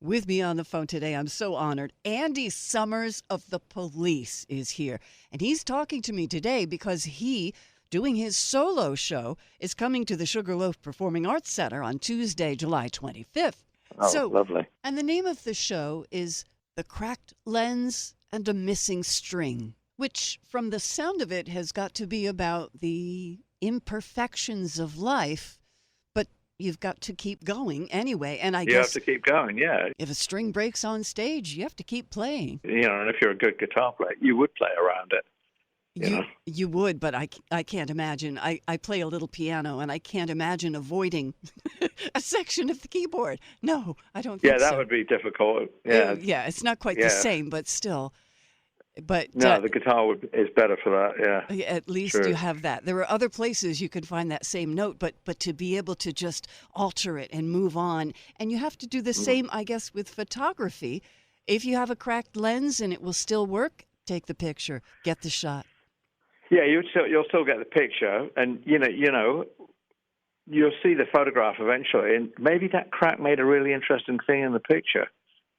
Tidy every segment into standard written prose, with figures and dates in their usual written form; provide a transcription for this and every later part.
With me on the phone today, I'm so honored. Andy Summers of The Police is here. And he's talking to me today because he, doing his solo show, is coming to the Sugarloaf Performing Arts Center on Tuesday, July 25th. Oh, lovely. And the name of the show is The Cracked Lens and a Missing String, which from the sound of it has got to be about the imperfections of life. You've got to keep going anyway. And I guess you have to keep going, yeah. If a string breaks on stage, you have to keep playing. And if you're a good guitar player, you would play around it. You would, but I can't imagine. I play a little piano, and I can't imagine avoiding a section of the keyboard. No, I don't think so. Yeah, that would be difficult. Yeah, yeah, it's not quite the same, but still. But no, the guitar is better for that. Yeah, at least you have that. There are other places you can find that same note, but to be able to just alter it and move on, and you have to do the same, I guess, with photography. If you have a cracked lens and it will still work, take the picture, get the shot. Yeah, you'll still get the picture, and you'll see the photograph eventually, and maybe that crack made a really interesting thing in the picture.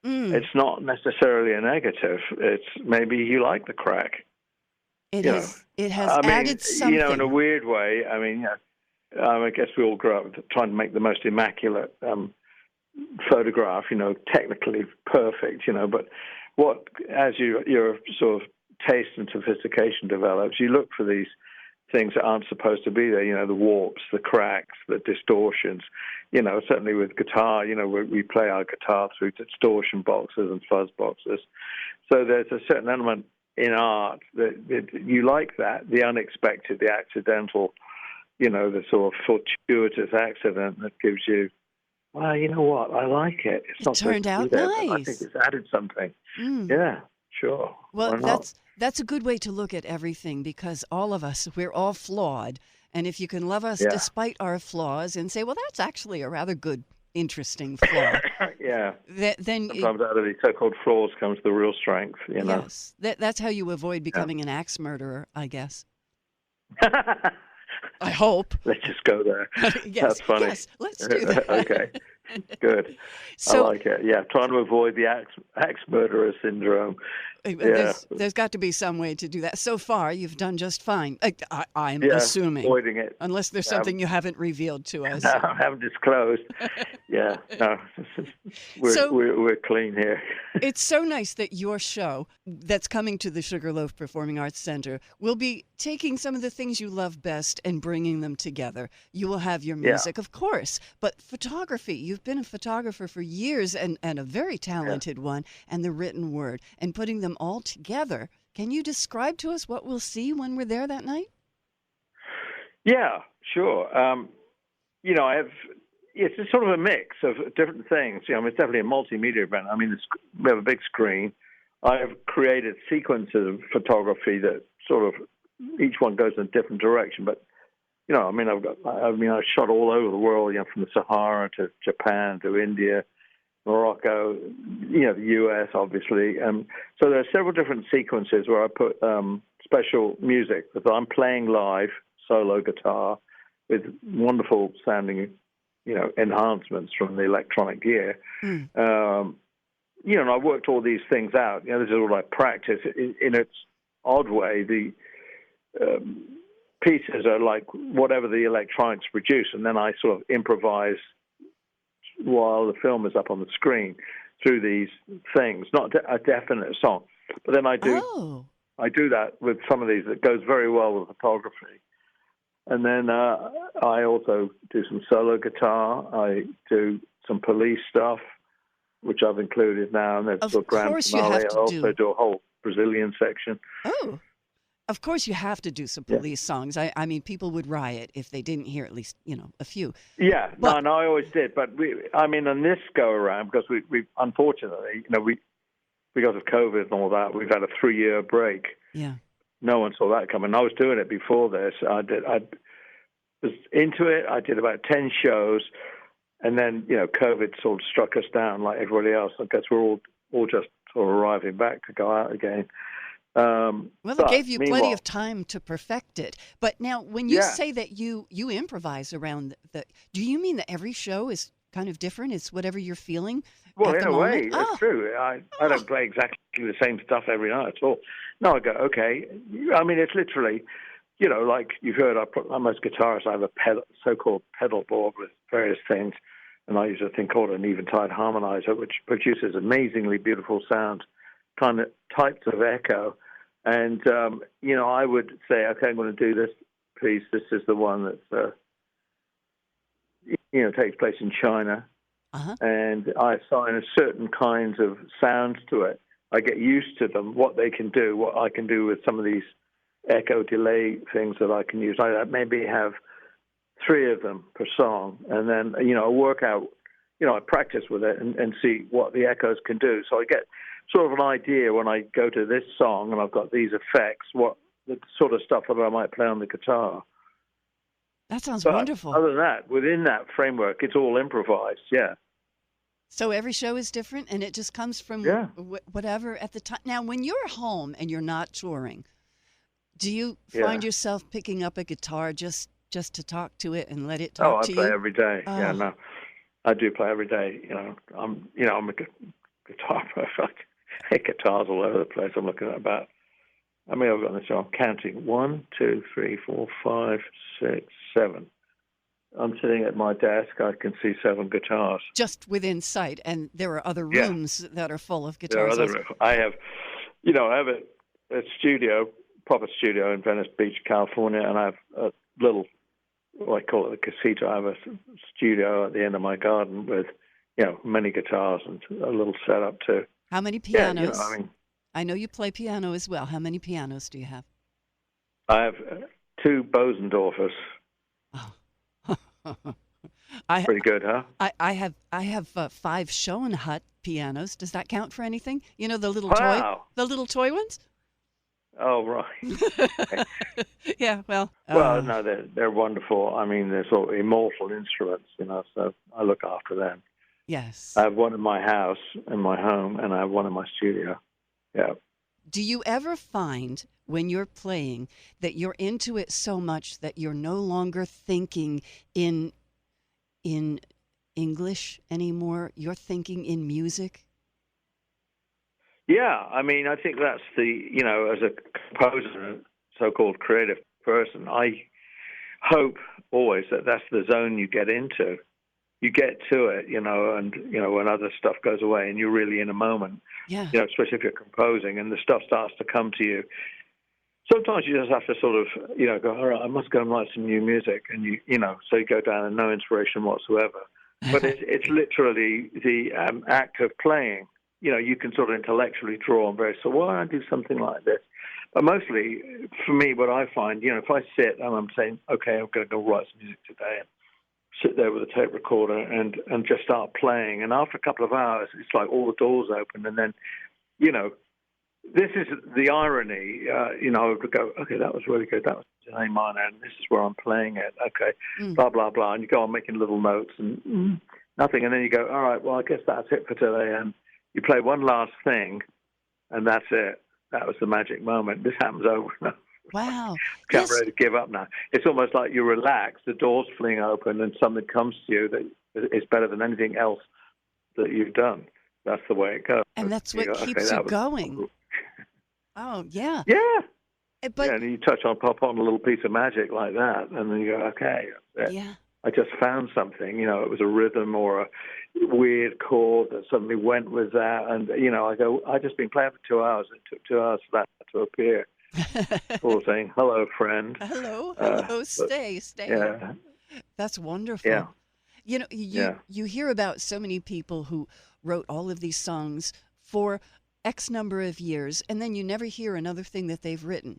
It's not necessarily a negative. It's maybe you like the crack. It has added something. In a weird way. I guess we all grew up trying to make the most immaculate photograph. Technically perfect. But as your sort of taste and sophistication develops, you look for these things that aren't supposed to be there, the warps, the cracks, the distortions. Certainly with guitar, we play our guitar through distortion boxes and fuzz boxes. So there's a certain element in art that you like that, the unexpected, the accidental, the sort of fortuitous accident that gives you, well, you know what, I like it. It's not turned out there, nice. I think it's added something. Yeah, sure. Well, that's a good way to look at everything, because all of us, we're all flawed. And if you can love us despite our flaws and say, well, that's actually a rather good, interesting flaw. Yeah. Then sometimes out of these so-called flaws comes the real strength, Yes. That's how you avoid becoming an axe murderer, I guess. I hope. Let's just go there. Yes, that's funny. Yes, let's do that. Okay, good. So, I like it. Yeah, trying to avoid the axe murderer syndrome. There's got to be some way to do that. So far, you've done just fine. I'm assuming. Avoiding it. Unless there's something you haven't revealed to us. No, I haven't disclosed. No. We're clean here. It's so nice that your show that's coming to the Sugarloaf Performing Arts Center will be taking some of the things you love best and bringing them together. You will have your music, of course, but photography. You've been a photographer for years and a very talented one, and the written word, and putting them all together. Can you describe to us what we'll see when we're there that night? Yeah, sure. It's a sort of a mix of different things. It's definitely a multimedia event. We have a big screen. I have created sequences of photography that sort of each one goes in a different direction. But I've shot all over the world. From the Sahara to Japan to India, Morocco, the U.S. obviously. So there are several different sequences where I put special music that I'm playing live, solo guitar, with wonderful sounding, enhancements from the electronic gear. And I worked all these things out. This is all I practice. In its odd way, the pieces are like whatever the electronics produce, and then I sort of improvise while the film is up on the screen through these things, not a definite song. But then I do that with some of these that goes very well with photography. And then I also do some solo guitar. I do some Police stuff, which I've included now. And there's of grand course finale. you have to I also do a whole Brazilian section. Oh, of course you have to do some Police songs. I mean, people would riot if they didn't hear at least, a few. Yeah, but, no, I always did. But on this go around, because we unfortunately, because of COVID and all that, we've had a 3-year break. Yeah. No one saw that coming. I was doing it before this. I was into it. I did about 10 shows, and then COVID sort of struck us down like everybody else. I guess we're all just sort of arriving back to go out again. Well, it gave you plenty of time to perfect it. But now, when you say that you improvise around do you mean that every show is kind of different? It's whatever you're feeling Well, at in the a moment? way, that's Oh, true. I oh, don't play exactly the same stuff every night at all. No, I go, okay. I mean, it's literally, like you've heard, most guitarists, I have a so-called pedal board with various things, and I use a thing called an eventide harmonizer, which produces amazingly beautiful sound, kind of types of echo. And, I would say, okay, I'm going to do this piece. This is the one that's, takes place in China. uh-huh. And I assign a certain kinds of sounds to it. I get used to them, what they can do, what I can do with some of these echo delay things that I can use. I maybe have 3 of them per song, and then I work out, I practice with it and see what the echoes can do. So I get sort of an idea when I go to this song and I've got these effects, what the sort of stuff that I might play on the guitar. That sounds But wonderful. other than that, within that framework, it's all improvised. Yeah. So every show is different, and it just comes from Yeah. whatever at the time. Now, when you're home and you're not touring, do you Yeah. find yourself picking up a guitar just to talk to it and let it Oh, talk I to play you? every day. Yeah, Oh, no, I do play every day. I'm a guitar perfect. I hit guitars all over the place. I'm looking at about. I mean, I've got this. I'm counting 1, 2, 3, 4, 5, 6, 7. I'm sitting at my desk. I can see 7 guitars. just within sight, and there are other Yeah, rooms that are full of there are guitars also. other. I have, I have a studio, proper studio in Venice Beach, California, and I have a little. Well, I call it a casita. I have a studio at the end of my garden with, many guitars and a little setup too. How many Yeah, pianos? I mean, I know you play piano as well. How many pianos do you have? I have 2 Bosendorfers. Oh. I Pretty good, huh? I have 5 Schoenhut pianos. Does that count for anything? You know Wow. the little toy ones? Oh, right. Yeah, well, Well, no, they're wonderful. I mean, they're sort of immortal instruments, so I look after them. yes. I have one in my house, in my home, and I have one in my studio. Yeah. Do you ever find when you're playing that you're into it so much that you're no longer thinking in English anymore? You're thinking in music? Yeah, I mean, I think that's as a composer, so-called creative person, I hope always that that's the zone you get into. You get to it, and, when other stuff goes away and you're really in a moment, Yeah. especially if you're composing and the stuff starts to come to you. Sometimes you just have to sort of, go, all right, I must go and write some new music. And, so you go down and no inspiration whatsoever. But it's literally the act of playing. You can sort of intellectually draw on so why don't I do something like this? But mostly, for me, what I find, if I sit and I'm saying, okay, I'm going to go write some music today, and sit there with a tape recorder and just start playing. And after a couple of hours, it's like all the doors open. And then, this is the irony. I would go, okay, that was really good. That was an A minor, and this is where I'm playing it. Okay, blah, blah, blah. And you go on making little notes and nothing. And then you go, all right, well, I guess that's it for today. And you play one last thing, and that's it. That was the magic moment. This happens over and over. Wow. I'm Yes. ready to give up now. It's almost like you relax, the doors fling open, and something comes to you that is better than anything else that you've done. That's the way it goes. And that's what go, keeps okay, you going. Oh, yeah. Yeah. But Yeah, and you pop on a little piece of magic like that, and then you go, okay, that's it. yeah. I just found something. It was a rhythm or a weird chord that suddenly went with that. And, I go, I just been playing for 2 hours. It took 2 hours for that to appear. Or saying, hello, friend. Hello, stay. Yeah. That's wonderful. Yeah. You hear about so many people who wrote all of these songs for X number of years, and then you never hear another thing that they've written.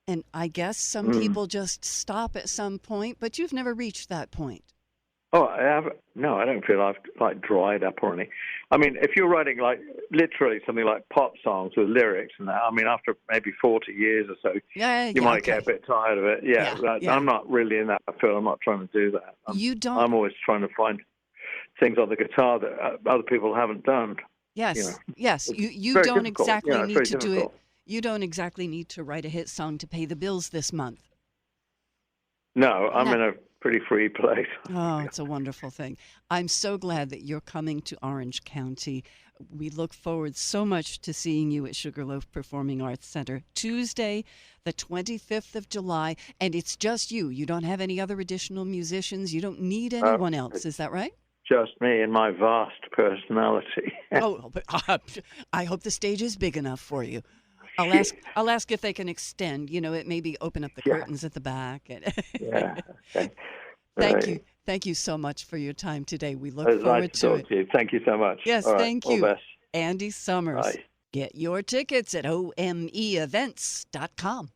And I guess some people just stop at some point, but you've never reached that point. Oh, no, I don't feel I've dried up or anything. I mean, if you're writing literally something like pop songs with lyrics and that, I mean, after maybe 40 years or so, you might get a bit tired of it. Yeah, I'm not really in that field. I'm not trying to do that. I'm always trying to find things on the guitar that other people haven't done. Yes, yes. You very don't difficult. exactly It's need very to do it. difficult. You don't exactly need to write a hit song to pay the bills this month. No, I'm in a pretty free place. Oh, it's a wonderful thing. I'm so glad that you're coming to Orange County. We look forward so much to seeing you at Sugarloaf Performing Arts Center Tuesday, the 25th of July. And it's just you. You don't have any other additional musicians. You don't need anyone else. Is that right? Just me and my vast personality. Oh, but I hope the stage is big enough for you. I'll ask if they can extend. It maybe open up the curtains at the back. Yeah. Okay. Thank you. Thank you so much for your time today. We look forward nice to talk to you. Thank you so much. Yes, all right, thank all you. Best. Andy Summers. Bye. Get your tickets at omeevents.com.